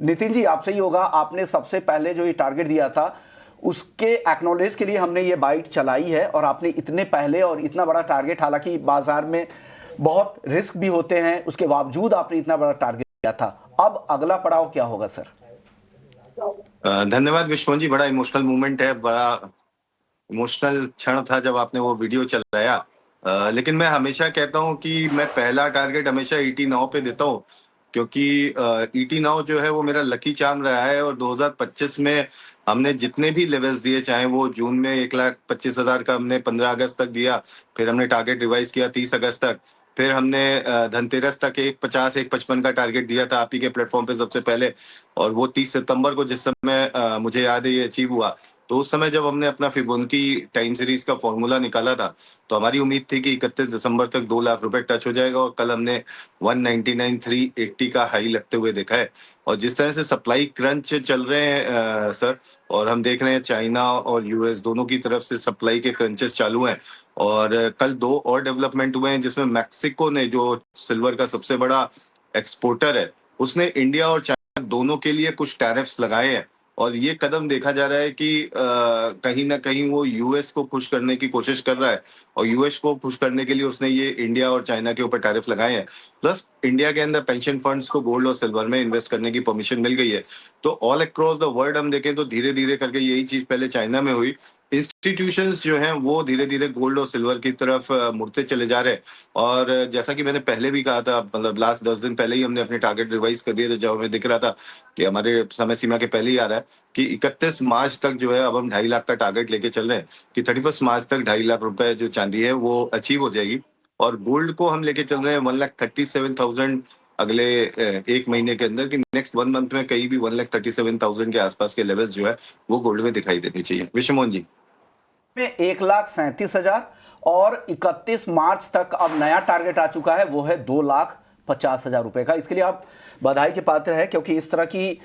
नितिन जी आपसे ही होगा, आपने सबसे पहले जो ये टारगेट दिया था उसके एक्नॉलेज के लिए हमने ये बाइट चलाई है, और आपने इतने पहले और इतना बड़ा टारगेट, हालांकि बाजार में बहुत रिस्क भी होते हैं, उसके बावजूद आपने इतना बड़ा टारगेट दिया था। अब अगला पड़ाव क्या होगा सर? धन्यवाद विश्वनाथ जी, बड़ा इमोशनल मूवमेंट है, बड़ा इमोशनल क्षण था जब आपने वो वीडियो चलाया। लेकिन मैं हमेशा कहता हूँ कि मैं पहला टारगेट हमेशा ईटी नाउ पे देता हूँ, क्योंकि ईटी नाउ जो है वो मेरा लकी चार्म रहा है। और 2025 में हमने जितने भी लेवल्स दिए, चाहे वो जून में 1,25,000 का हमने 15 अगस्त तक दिया, फिर हमने टारगेट रिवाइज किया 30 अगस्त तक, फिर हमने धनतेरस तक 1,50 1,55 का टारगेट दिया था आप ही के प्लेटफॉर्म पे सबसे पहले, और वो 30 सितंबर को जिस समय मुझे याद है ये अचीव हुआ। तो उस समय जब हमने अपना फिबोनाची टाइम सीरीज का फॉर्मूला निकाला था, तो हमारी उम्मीद थी कि 31 दिसंबर तक 2 लाख रुपए टच हो जाएगा, और कल हमने 199,380 का हाई लगते हुए देखा है। और जिस तरह से सप्लाई क्रंच चल रहे हैं सर, और हम देख रहे हैं चाइना और यूएस दोनों की तरफ से सप्लाई के क्रंचेस चालू हैं। और कल 2 और डेवलपमेंट हुए हैं, जिसमें मैक्सिको ने, जो सिल्वर का सबसे बड़ा एक्सपोर्टर है, उसने इंडिया और चाइना दोनों के लिए कुछ टैरिफ्स लगाए हैं। और ये कदम देखा जा रहा है कि कहीं ना कहीं वो यूएस को खुश करने की कोशिश कर रहा है, और यूएस को खुश करने के लिए उसने ये इंडिया और चाइना के ऊपर टैरिफ लगाए हैं। प्लस इंडिया के अंदर पेंशन फंड्स को गोल्ड और सिल्वर में इन्वेस्ट करने की परमिशन मिल गई है। तो ऑल अक्रॉस द वर्ल्ड हम देखें तो धीरे धीरे करके यही चीज पहले चाइना में हुई, इंस्टीट्यूशंस जो हैं वो धीरे धीरे गोल्ड और सिल्वर की तरफ मुड़ते चले जा रहे हैं। और जैसा कि मैंने पहले भी कहा था, मतलब लास्ट 10 दिन पहले ही हमने अपने टारगेट रिवाइज कर दिए थे, जब हमें दिख रहा था कि हमारे समय सीमा के पहले ही आ रहा है कि 31 मार्च तक जो है, अब हम 2.5 लाख का टारगेट लेके चल रहे हैं कि 31 मार्च तक 2.5 लाख रुपए जो चांदी है वो अचीव हो जाएगी। और गोल्ड को हम लेके चल रहे हैं 1,37,000 अगले 1 महीने के अंदर, कि नेक्स्ट 1 मंथ में कहीं भी 1,37,000 के आसपास के लेवल्स जो है वो गोल्ड में दिखाई देनी चाहिए। विश्वमोहन जी, में 1,37,000, और 31 मार्च तक अब नया टारगेट आ चुका है, वो है 2,50,000 रुपए का। इसके लिए आप बधाई के पात्र है, क्योंकि इस तरह की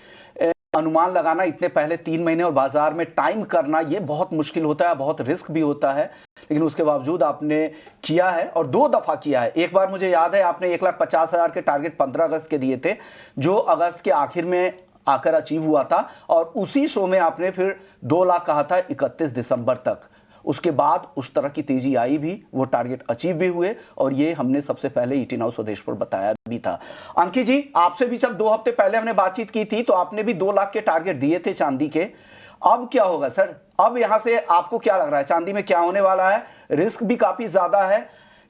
अनुमान लगाना इतने पहले 3 महीने और बाजार में टाइम करना, ये बहुत मुश्किल होता है, बहुत रिस्क भी होता है, लेकिन उसके बावजूद आपने किया है, और 2 दफा किया है। एक बार मुझे याद है आपने 1,50,000 के टारगेट 15 अगस्त के दिए थे, जो अगस्त के आखिर में आकर अचीव हुआ था, और उसी शो में आपने फिर 2 लाख कहा था 31 दिसंबर तक। उसके बाद उस तरह की तेजी आई भी, वो टारगेट अचीव भी हुए, और ये हमने सबसे पहले ईटी नाउ स्वदेश पर बताया भी था। अंकित जी, आपसे भी जब 2 हफ्ते पहले हमने बातचीत की थी, तो आपने भी 2 लाख के टारगेट दिए थे चांदी के। अब क्या होगा सर? अब यहां से आपको क्या लग रहा है, चांदी में क्या होने वाला है? रिस्क भी काफी ज्यादा है,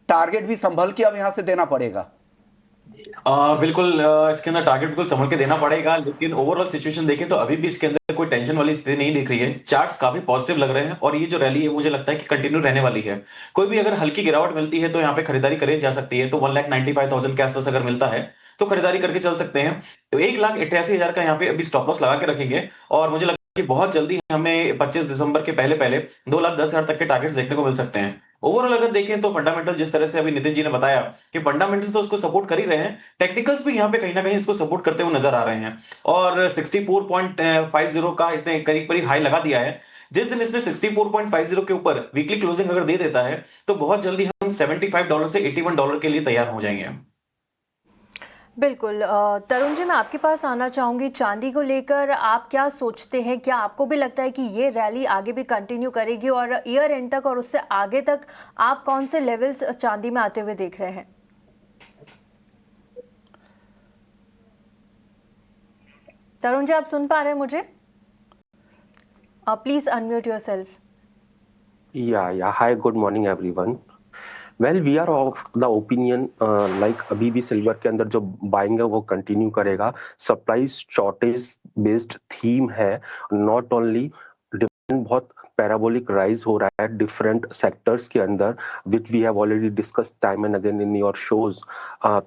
टारगेट भी संभल के अब यहां से देना पड़ेगा। बिल्कुल, इसके अंदर टारगेट बिल्कुल संभल के देना पड़ेगा, लेकिन ओवरऑल सिचुएशन देखें तो अभी भी इसके अंदर कोई टेंशन वाली स्थिति नहीं दिख रही है। चार्ट्स काफी पॉजिटिव लग रहे हैं, और ये जो रैली है मुझे लगता है कि कंटिन्यू रहने वाली है। कोई भी अगर हल्की गिरावट मिलती है तो यहाँ पे खरीदारी करी जा सकती है। तो 1,95,000 के आसपास अगर मिलता है तो खरीदारी करके चल सकते हैं। तो 1,88,000 का यहाँ पे अभी स्टॉप लॉस लगा के रखेंगे, और मुझे लगता है कि बहुत जल्दी हमें 25 दिसंबर के पहले पहले 2,10,000 तक के टारगेट्स देखने को मिल सकते हैं। ओवरऑल अगर देखें तो फंडामेंटल, जिस तरह से अभी नितिन जी ने बताया कि फंडामेंटल्स तो उसको सपोर्ट कर ही रहे हैं, टेक्निकल्स भी यहाँ पे कहीं ना कहीं इसको सपोर्ट करते हुए नजर आ रहे हैं। और 64.50 का इसने करीब करीब हाई लगा दिया है। जिस दिन इसने 64.50 के ऊपर वीकली क्लोजिंग अगर दे देता है तो बहुत जल्दी हम $75 से $81 के लिए तैयार हो जाएंगे। बिल्कुल। तरुण जी, मैं आपके पास आना चाहूँगी। चांदी को लेकर आप क्या सोचते हैं? क्या आपको भी लगता है कि ये रैली आगे भी कंटिन्यू करेगी, और ईयर एंड तक और उससे आगे तक आप कौन से लेवल्स चांदी में आते हुए देख रहे हैं? तरुण जी, आप सुन पा रहे हैं मुझे? Please unmute yourself. Yeah. Hi, good morning, everyone. Well, we are of the opinion like अभी भी सिल्वर के अंदर जो बाइंग है वो कंटिन्यू करेगा। सप्लाई शॉर्टेज बेस्ड थीम है, नॉट ओनली बहुत पैराबोलिक राइज हो रहा है डिफरेंट सेक्टर्स के अंदर, which we have already discuss time and again in your shows.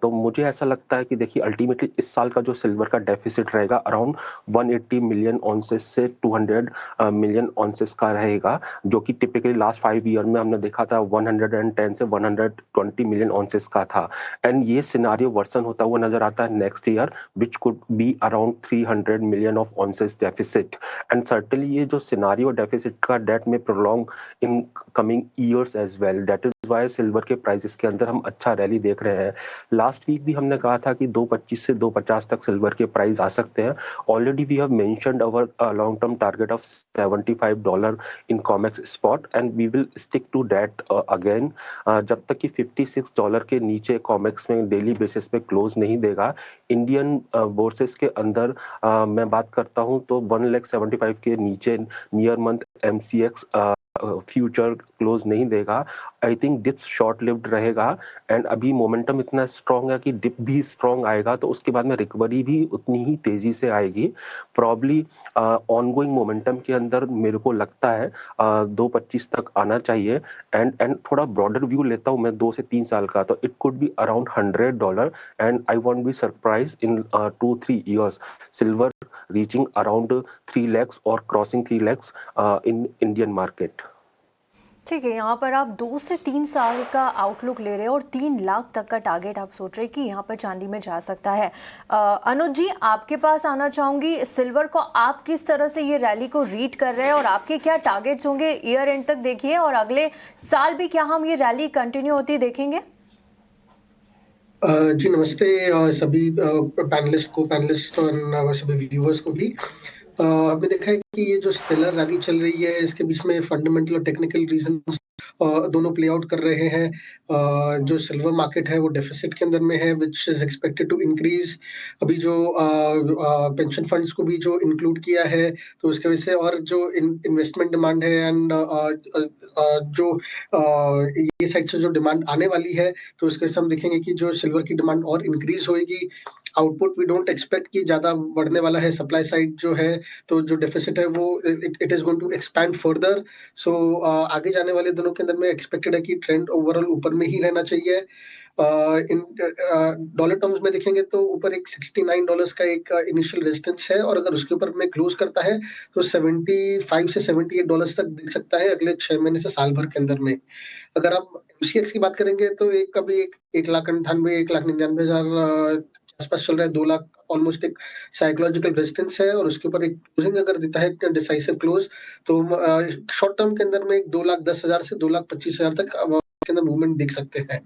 तो मुझे ऐसा लगता है कि देखिए अल्टीमेटली इस साल का जो सिल्वर का डेफिसिट रहेगा अराउंड 180 मिलियन ऑन्सेस से 200 मिलियन ऑन्सेस का रहेगा, जो कि टिपिकली लास्ट 5 ईयर में हमने देखा था 110 से 120 मिलियन ऑन्सेस का था। एंड ये सिनारियो वर्सन होता हुआ नजर आता है next year, which could be around 300 million of ounces deficit. And certainly ये जो सिनारियो डेफिसिट का डेट में prolong in coming years as well, that is why silver के प्राइसेस के अंदर हम अच्छा रैली देख रहे हैं। लास्ट वीक भी हमने कहा था कि 2.25 से 2.50 तक सिल्वर के प्राइस आ सकते हैं। Already we have mentioned our long term target of $75 in COMEX spot and we will stick to that again. जब तक कि $56 के नीचे कॉमेक्स में डेली बेसिस पे क्लोज नहीं देगा, इंडियन बोर्सेस के अंदर मैं बात करता हूं तो 1,75,000 के नीचे near month MCX future close नहीं देगा। I think dip short lived रहेगा एंड अभी मोमेंटम इतना स्ट्रांग है कि डिप भी स्ट्रांग आएगा तो उसके बाद में रिकवरी भी उतनी ही तेजी से आएगी। प्रॉब्ली ऑनगोइंग मोमेंटम के अंदर मेरे को लगता है 2.25 तक आना चाहिए एंड थोड़ा ब्रॉडर व्यू लेता हूं मैं 2 से 3 साल का, तो it could be around $100 and I won't be surprise in 2-3 years silver reaching around 3 lakhs or crossing 3 lakhs in Indian market. ठीक है, यहाँ पर आप 2 से 3 साल का आउटलुक ले रहे हैं और 3 लाख तक का टारगेट आप सोच रहे हैं कि यहाँ पर चांदी में जा सकता है। अनुज जी, आपके पास आना चाहूंगी, सिल्वर को आप किस तरह से ये रैली को रीड कर रहे हैं और आपके क्या टारगेट्स होंगे ईयर एंड तक देखिए, और अगले साल भी क्या हम ये रैली कंटिन्यू होती देखेंगे? जी नमस्ते सभी पैनलिस्ट और सभी व्यूअर्स को भी। हमने देखा है कि ये जो स्टेलर रैली चल रही है इसके बीच में फंडामेंटल और टेक्निकल रीजंस दोनों प्ले आउट कर रहे हैं। जो सिल्वर मार्केट है वो डेफिसिट के अंदर में है which is expected to increase. अभी जो पेंशन फंड्स को भी जो इंक्लूड किया है तो उसके वजह से, और जो इन्वेस्टमेंट डिमांड है एंड जो ये साइड से जो डिमांड आने वाली है तो उसके वजह से हम देखेंगे कि जो सिल्वर की डिमांड और इंक्रीज होगी। आउटपुट वी डोंट एक्सपेक्ट कि ज़्यादा बढ़ने वाला है। सप्लाई साइड जो है तो जो डेफिसिट है वो it is going to expand further. So आगे जाने वाले दिनों के अंदर में एक्सपेक्टेड है कि ट्रेंड ओवरऑल ऊपर में ही रहना चाहिए। इन डॉलर टर्म्स में देखेंगे तो ऊपर एक $69 का एक इनिशियल रेजिस्टेंस है, और अगर उसके ऊपर में क्लोज करता है तो $75 से $78 तक दिख सकता है अगले 6 महीने से साल भर के अंदर में। अगर आप MCX की बात करेंगे तो एक कभी 1,98,000 आसपास चल रहा है। 2 लाख ऑलमोस्ट एक साइकोलॉजिकल रेजिस्टेंस है, और उसके ऊपर एक क्लोजिंग अगर देता है डिसाइसिव क्लोज तो शॉर्ट टर्म के अंदर में 2,10,000 से 2,25,000 तक के अंदर मूवमेंट देख सकते हैं।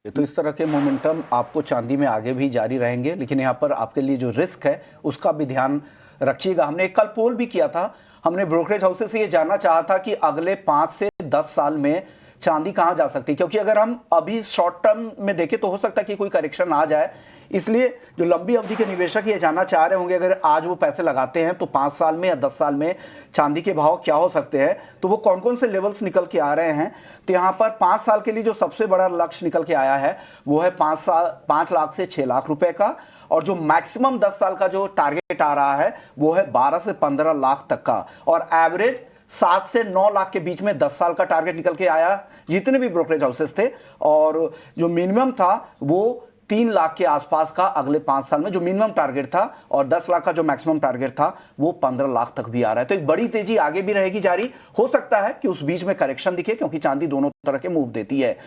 तो इस तरह के मोमेंटम आपको चांदी में आगे भी जारी रहेंगे, लेकिन यहाँ पर आपके लिए जो रिस्क है उसका भी ध्यान रखिएगा। हमने एक कल पोल भी किया था, हमने ब्रोकरेज हाउसेस से ये जानना चाहा था कि अगले 5 से 10 साल में चांदी कहाँ जा सकती है, क्योंकि अगर हम अभी शॉर्ट टर्म में देखें तो हो सकता है कि कोई करेक्शन आ जाए। इसलिए जो लंबी अवधि के निवेशक ये जानना चाह रहे होंगे अगर आज वो पैसे लगाते हैं तो 5 साल में या 10 साल में चांदी के भाव क्या हो सकते हैं, तो वो कौन कौन से लेवल्स निकल के आ रहे हैं। तो यहाँ पर 5 साल के लिए जो सबसे बड़ा लक्ष्य निकल के आया है वो है 5 लाख से 6 लाख रुपए का, और जो मैक्सिमम 10 साल का जो टारगेट आ रहा है वो है 12 से 15 लाख तक का, और एवरेज 7 से 9 लाख के बीच में 10 साल का टारगेट निकल के आया जितने भी ब्रोकरेज हाउसेस थे। और जो मिनिमम था वो 3 लाख के आसपास का अगले 5 साल में जो मिनिमम टारगेट था, और 10 लाख का जो मैक्सिमम टारगेट था वो 15 लाख तक भी आ रहा है। तो एक बड़ी तेजी आगे भी रहेगी जारी। हो सकता है कि उस बीच में करेक्शन दिखे, क्योंकि चांदी दोनों तरह के मूव देती है।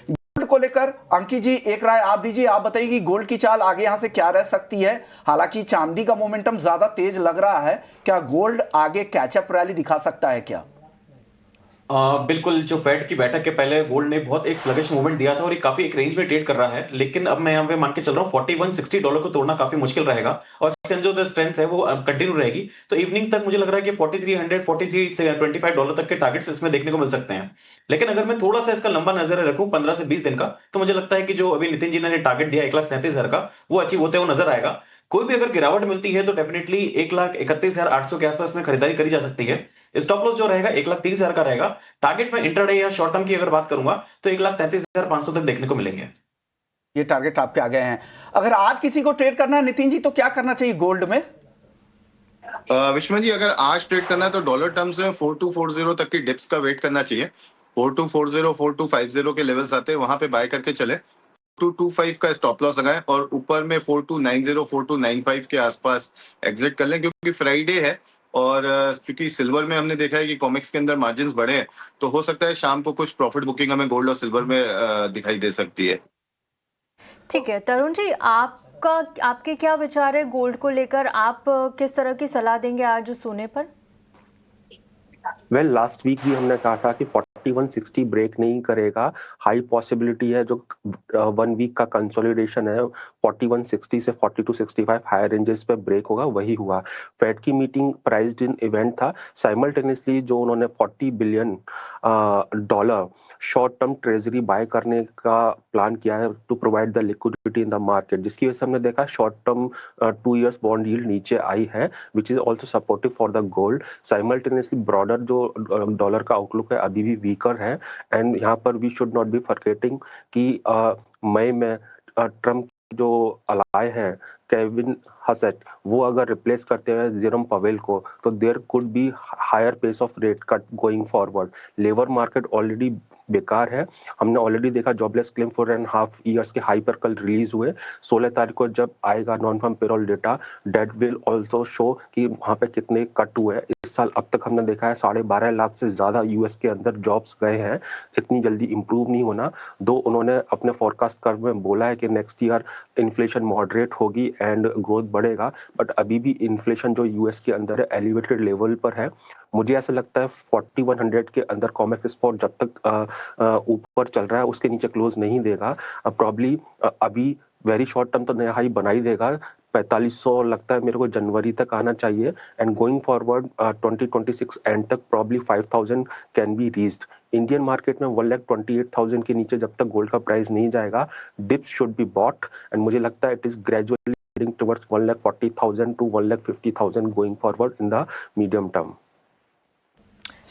गोल्ड को लेकर अंकित जी एक राय आप दीजिए, आप बताइए कि गोल्ड की चाल आगे यहां से क्या रह सकती है। हालांकि चांदी का मोमेंटम ज्यादा तेज लग रहा है, क्या गोल्ड आगे कैचअप रैली दिखा सकता है क्या? बिल्कुल, जो फेड की बैठक के पहले गोल्ड ने बहुत एक स्लगिश मूवमेंट दिया था और ये काफी एक रेंज में ट्रेड कर रहा है, लेकिन अब मैं यहाँ पे मान के चल रहा हूँ $41-60 को तोड़ना काफी मुश्किल रहेगा, और इसके अंदर जो स्ट्रेंथ है वो कंटिन्यू रहेगी। तो इवनिंग तक मुझे लग रहा है कि 4300 43 से $25 तक के टारगेट्स इसमें देखने को मिल सकते हैं। लेकिन अगर मैं थोड़ा सा इसका लंबा नजर रखूं 15 से 20 दिन का, तो मुझे लगता है कि जो अभी नितिन जी ने टारगेट दिया 1,37,000 का वो अचीव होते हुए नजर आएगा। कोई भी अगर गिरावट मिलती है तो डेफिनेटली 1,31,800 के आसपास में खरीदारी करी जा सकती है। स्टॉप लॉस जो रहेगा 1,30,000 का रहेगा। टारगेट में इंट्राडे या शॉर्ट टर्म की अगर बात करूंगा तो 1,33,500 तक देखने को मिलेंगे। ये टारगेट आपके आ गए हैं। अगर आज किसी को ट्रेड करना है नितिन जी तो क्या करना चाहिए गोल्ड में? विश्वन जी, अगर आज ट्रेड करना है तो डॉलर टर्म्स में 4240 तक की डिप्स का वेट करना चाहिए। 4240 4250 के लेवल्स आते हैं, वहां पे बाय करके चले। 4225 का स्टॉप लॉस लगाएं और ऊपर में 4290 4295 के आसपास एग्जिट कर लें, क्योंकि फ्राइडे है और चूंकि सिल्वर में हमने देखा है कि कॉमिक्स के अंदर मार्जिन्स बढ़े हैं, तो हो सकता है शाम को कुछ प्रॉफिट बुकिंग हमें गोल्ड और सिल्वर में दिखाई दे सकती है। ठीक है तरुण जी, आपके क्या विचार है गोल्ड को लेकर? आप किस तरह की सलाह देंगे आज सोने पर? वेल लास्ट वीक भी हमने कहा था कि 4160 ब्रेक नहीं करेगा, हाई पॉसिबिलिटी है जो 1 वीक का कंसोलिडेशन है 4160 से 4265 हायर रेंजेस पे ब्रेक होगा, वही हुआ। फेड की मीटिंग प्राइस्ड इन इवेंट था। साइमल्टेनियसली जो उन्होंने $40 billion short term treasury buy करने का प्लान किया है to provide the liquidity in the market, जिसकी वजह से हमने देखा short term 2 years bond yield नीचे आई है, which is also supportive for the gold. Simultaneously broader जो डॉलर का आउटलुक है अभी भी वीकर है, एंड यहाँ पर we should not be forgetting कि मई में ट्रम्प जो अलाय हैं केविन हसेट, वो अगर रिप्लेस करते हैं जेरोम पवेल को, तो there could be higher pace of rate cut going forward. Labour market already बेकार है, हमने ऑलरेडी देखा जॉबलेस क्लेम 4.5 ईयर्स के हाई पर कल रिलीज हुए। 16 तारीख को जब आएगा non farm payroll data, that will also show कि वहां पे कितने कट हुए हैं। इस साल अब तक हमने देखा है 12.5 लाख से ज्यादा यूएस के अंदर जॉब्स गए हैं, इतनी जल्दी इंप्रूव नहीं होना। दो उन्होंने अपने फोरकास्ट कर्व में बोला है कि नेक्स्ट ईयर इन्फ्लेशन मॉडरेट होगी एंड ग्रोथ बढ़ेगा, बट अभी भी इन्फ्लेशन जो यूएस के अंदर है एलिवेटेड लेवल पर है। मुझे ऐसा लगता है 4100 के अंदर कॉमेक्स स्पॉट जब तक ऊपर चल रहा है उसके नीचे क्लोज नहीं देगा। प्रॉब्ली अभी वेरी शॉर्ट टर्म तो नया हाई बना ही देगा। 4500 लगता है मेरे को जनवरी तक आना चाहिए, एंड गोइंग फॉरवर्ड 2026 एंड तक probably 5000 can be reached. Indian market में 1,28,000 के नीचे जब तक गोल्ड का प्राइस नहीं जाएगा, dips should be bought, and मुझे लगता है it is gradually heading towards 1,40,000 to 1,50,000 going forward in the medium term.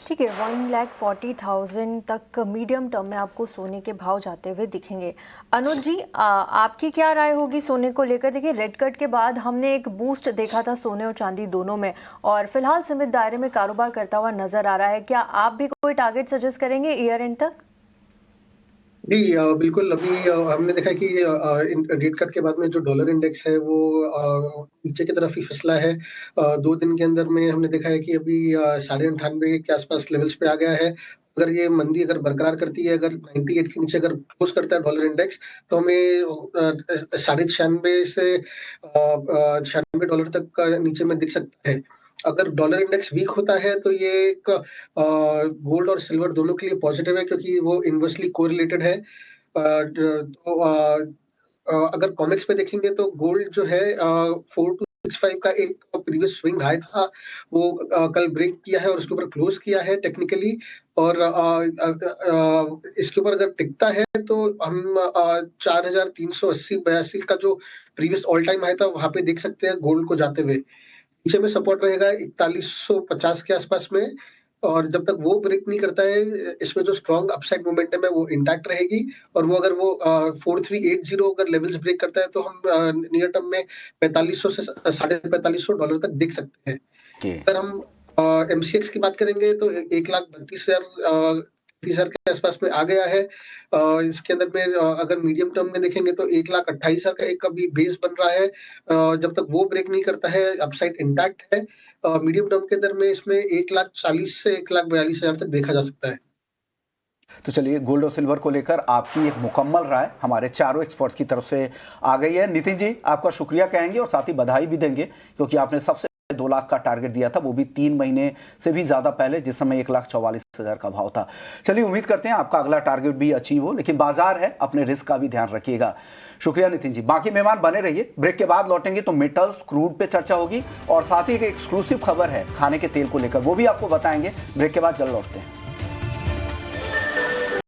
ठीक है, 1,40,000 तक मीडियम टर्म में आपको सोने के भाव जाते हुए दिखेंगे। अनुज जी, आपकी क्या राय होगी सोने को लेकर? देखिए, रेड कट के बाद हमने एक बूस्ट देखा था सोने और चांदी दोनों में, और फिलहाल सीमित दायरे में कारोबार करता हुआ नजर आ रहा है। क्या आप भी कोई टारगेट सजेस्ट करेंगे ईयर एंड तक? जी बिल्कुल। अभी हमने देखा कि रेट कट के बाद में जो डॉलर इंडेक्स है वो नीचे की तरफ ही फिसला है। 2 दिन के अंदर में हमने देखा है कि अभी 98.5 के आसपास लेवल्स पे आ गया है। अगर ये मंदी अगर बरकरार करती है, अगर 98 के नीचे अगर क्लोज करता है डॉलर इंडेक्स, तो हमें 96.5 से $96 तक का नीचे में दिख सकता है। अगर डॉलर इंडेक्स वीक होता है तो ये एक गोल्ड और सिल्वर दोनों के लिए पॉजिटिव है, क्योंकि वो इनवर्सली कोरिलेटेड है। तो अगर कॉमिक्स पे देखेंगे तो गोल्ड जो है 4265 का एक प्रीवियस स्विंग हाई था, वो कल ब्रेक किया है और उसके ऊपर क्लोज किया है टेक्निकली। और इसके ऊपर अगर टिकता है तो हम 4380-82 का जो प्रीवियस ऑल टाइम हाई था वहां पे देख सकते हैं गोल्ड को जाते हुए। नीचे में सपोर्ट रहेगा 4150 के आसपास में, और जब तक वो ब्रेक नहीं करता है इसमें जो स्ट्रॉन्ग अपसाइड मोमेंटम है वो इंटैक्ट रहेगी। और वो अगर वो 4380 अगर लेवल्स ब्रेक करता है तो हम नियर टर्म में 4500 से $4500 तक देख सकते हैं। अगर हम एमसीएक्स की बात करेंगे तो 1,32,000 के आसपास में आ गया है। इसके अंदर में अगर मीडियम टर्म में देखेंगे तो 1,28,000 का एक अभी बेस बन रहा है। जब तक वो ब्रेक नहीं करता है अपसाइड इंटैक्ट है। मीडियम टर्म के अंदर में इसमें 1,40,000 से 1,42,000 तक देखा जा सकता है। तो चलिए, गोल्ड और सिल्वर को लेकर आपकी एक मुकम्मल राय हमारे चारों एक्सपर्ट्स की तरफ से आ गई है। नितिन जी, आपका शुक्रिया कहेंगे और साथ ही बधाई भी देंगे, क्योंकि आपने सबसे 2 लाख का टारगेट दिया था, वो भी 3 महीने से भी ज्यादा पहले, जिस समय 1,44,000 का भाव था। चलिए, उम्मीद करते हैं आपका अगला टारगेट भी अचीव हो, लेकिन बाजार है, अपने रिस्क का भी ध्यान रखिएगा। शुक्रिया नितिन जी। बाकी मेहमान बने रहिए, ब्रेक के बाद लौटेंगे तो मेटल्स, क्रूड पे चर्चा होगी, और साथ ही एक एक्सक्लूसिव खबर है खाने के तेल को लेकर, वो भी आपको बताएंगे। ब्रेक के बाद जल्द लौटते हैं।